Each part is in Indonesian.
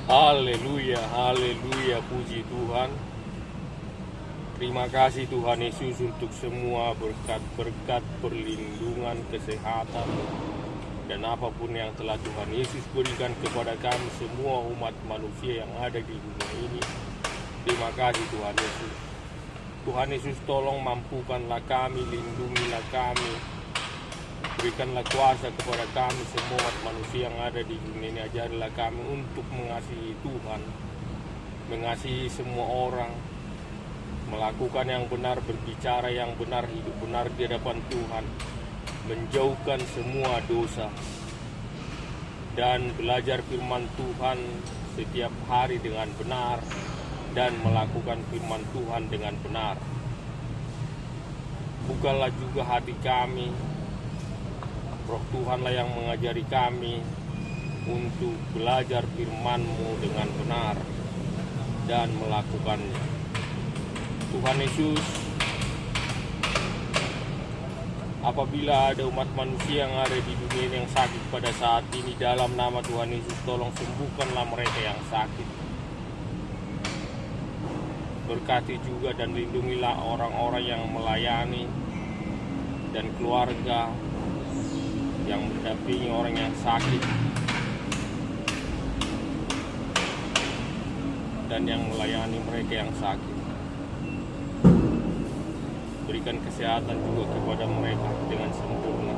Haleluya, haleluya, puji Tuhan. Terima kasih Tuhan Yesus untuk semua berkat-berkat, perlindungan, kesehatan, dan apapun yang telah Tuhan Yesus berikan kepada kami semua umat manusia yang ada di dunia ini. Terima kasih Tuhan Yesus. Tuhan Yesus, tolong mampukanlah kami, lindungilah kami, berikanlah kuasa kepada kami semua umat manusia yang ada di dunia ini. Ajarilah kami untuk mengasihi Tuhan, mengasihi semua orang, melakukan yang benar, berbicara yang benar, hidup benar di hadapan Tuhan, menjauhkan semua dosa, dan belajar firman Tuhan setiap hari dengan benar, dan melakukan firman Tuhan dengan benar. Bukalah juga hati kami, Roh Tuhanlah yang mengajari kami untuk belajar firman-Mu dengan benar dan melakukannya. Tuhan Yesus, apabila ada umat manusia yang ada di dunia ini yang sakit pada saat ini, dalam nama Tuhan Yesus, tolong sembuhkanlah mereka yang sakit. Berkati juga dan lindungilah orang-orang yang melayani dan keluarga yang mendampingi orang yang sakit dan yang melayani mereka yang sakit. Berikan kesehatan juga kepada mereka dengan sempurna.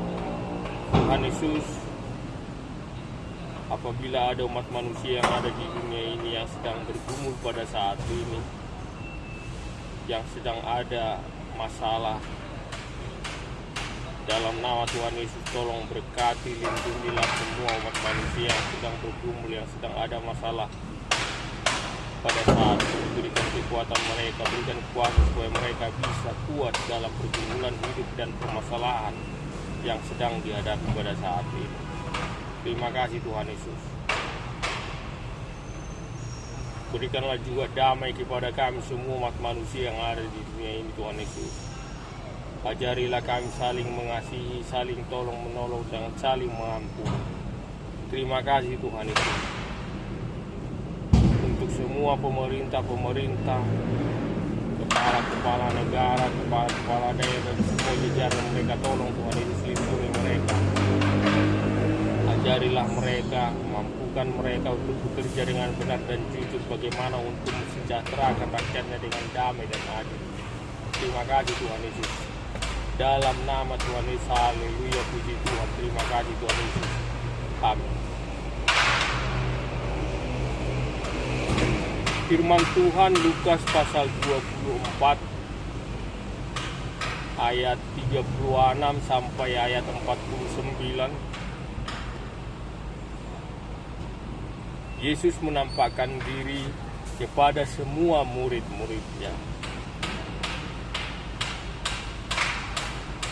Tuhan Yesus, apabila ada umat manusia yang ada di dunia ini yang sedang bergumul pada saat ini, yang sedang ada masalah, dalam nama Tuhan Yesus, tolong berkati, lindungilah semua umat manusia yang sedang bergumul, yang sedang ada masalah pada saat itu. Berikan kekuatan mereka, berikan kuasa supaya mereka bisa kuat dalam pergumulan hidup dan permasalahan yang sedang dihadapi pada saat ini. Terima kasih Tuhan Yesus. Berikanlah juga damai kepada kami semua umat manusia yang ada di dunia ini, Tuhan Yesus. Ajarilah kami saling mengasihi, saling tolong menolong, dan saling mengampuni. Terima kasih Tuhan Yesus. Untuk semua pemerintah, kepala-kepala negara, kepala-kepala daerah, dan semua jajaran mereka, tolong Tuhan Yesus, lindungi mereka. Ajarilah mereka, mampukan mereka untuk bekerja dengan benar dan jujur, bagaimana untuk mensejahterakan rakyatnya dengan damai dan adil. Terima kasih Tuhan Yesus. Dalam nama Tuhan Yesus, haleluya, puji Tuhan. Terima kasih Tuhan Yesus. Amin. Firman Tuhan Lukas pasal 24 ayat 36 sampai ayat 49. Yesus menampakkan diri kepada semua murid-muridnya,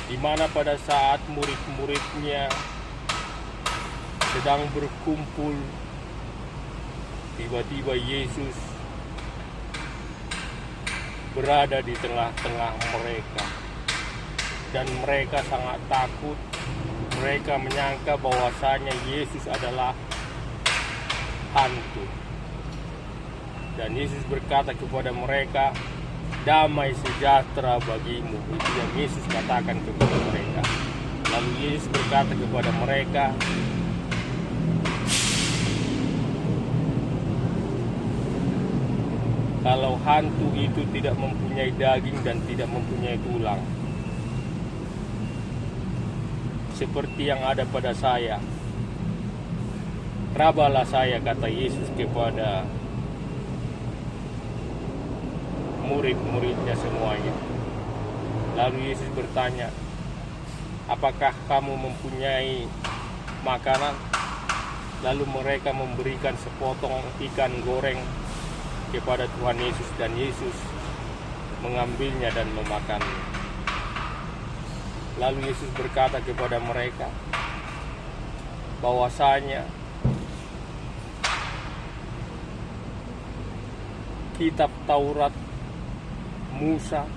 di mana pada saat murid-muridnya sedang berkumpul, tiba-tiba Yesus berada di tengah-tengah mereka, dan mereka sangat takut. Mereka menyangka bahwasanya Yesus adalah hantu. Dan Yesus berkata kepada mereka, damai sejahtera bagimu. Itu yang Yesus katakan kepada mereka. Lalu Yesus berkata kepada mereka, kalau hantu itu tidak mempunyai daging dan tidak mempunyai tulang, seperti yang ada pada saya, rabalah saya, kata Yesus kepada murid-muridnya semuanya. Lalu Yesus bertanya, apakah kamu mempunyai makanan? Lalu mereka memberikan sepotong ikan goreng kepada Tuhan Yesus, dan Yesus mengambilnya dan memakannya. Lalu Yesus berkata kepada mereka bahwasanya kitab Taurat, Musa,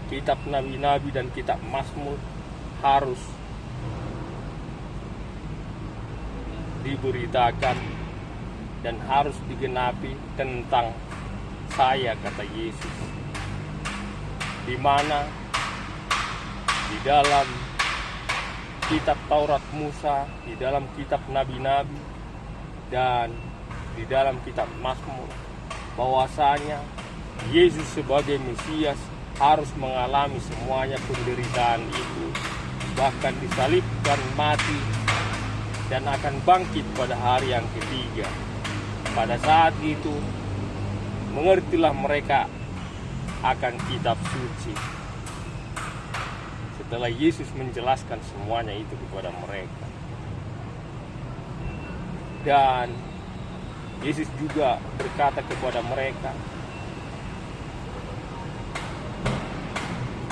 kitab nabi-nabi, dan kitab Mazmur harus diberitakan dan harus digenapi tentang saya, kata Yesus. Di mana di dalam kitab Taurat Musa, di dalam kitab Nabi-Nabi, dan di dalam kitab Mazmur, bahwasanya Yesus sebagai Mesias harus mengalami semuanya penderitaan itu, bahkan disalibkan, mati, dan akan bangkit pada hari yang ketiga. Pada saat itu, mengertilah mereka akan kitab suci. Setelah Yesus menjelaskan semuanya itu kepada mereka. Dan Yesus juga berkata kepada mereka,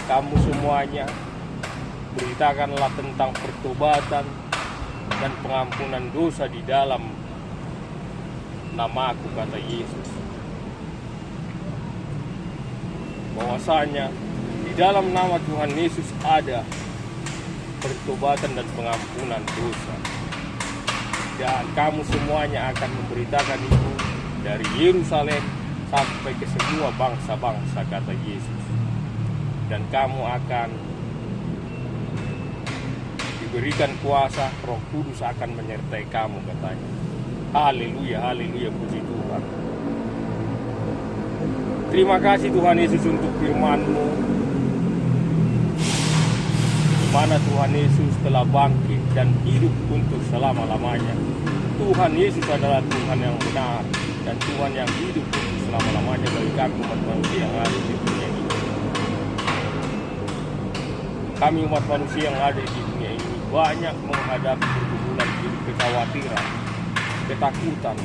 kamu semuanya beritakanlah tentang pertobatan dan pengampunan dosa di dalam namaku, kata Yesus. Bahwasanya di dalam nama Tuhan Yesus ada pertobatan dan pengampunan dosa. Dan kamu semuanya akan memberitakan itu dari Yerusalem sampai ke semua bangsa-bangsa, kata Yesus. Dan kamu akan diberikan kuasa, Roh Kudus akan menyertai kamu, katanya. Haleluya, haleluya, puji Tuhan. Terima kasih Tuhan Yesus untuk firman-Mu, di mana Tuhan Yesus telah bangkit dan hidup untuk selama-lamanya. Tuhan Yesus adalah Tuhan yang benar dan Tuhan yang hidup untuk selama-lamanya bagi kami umat manusia yang ada di dunia ini. Kami umat manusia yang ada di dunia ini banyak menghadapi pergumulan, kekhawatiran, ketakutan.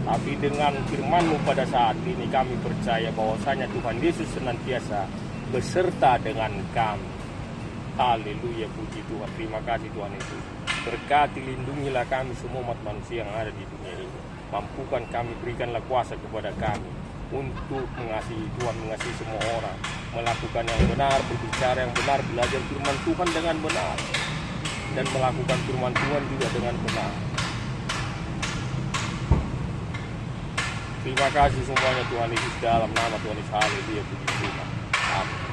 Tapi dengan firman-Mu pada saat ini kami percaya bahwasanya Tuhan Yesus senantiasa beserta dengan kami. Haleluya, puji Tuhan. Terima kasih Tuhan Yesus. Berkati, lindungilah kami semua umat manusia yang ada di dunia ini. Mampukan kami, berikanlah kuasa kepada kami untuk mengasihi Tuhan, mengasihi semua orang, melakukan yang benar, berbicara yang benar, belajar firman Tuhan dengan benar, dan melakukan firman Tuhan juga dengan benar. Terima kasih semuanya Tuhan Yesus, dalam nama Tuhan Yesus. Haleluya, puji Tuhan. Amin.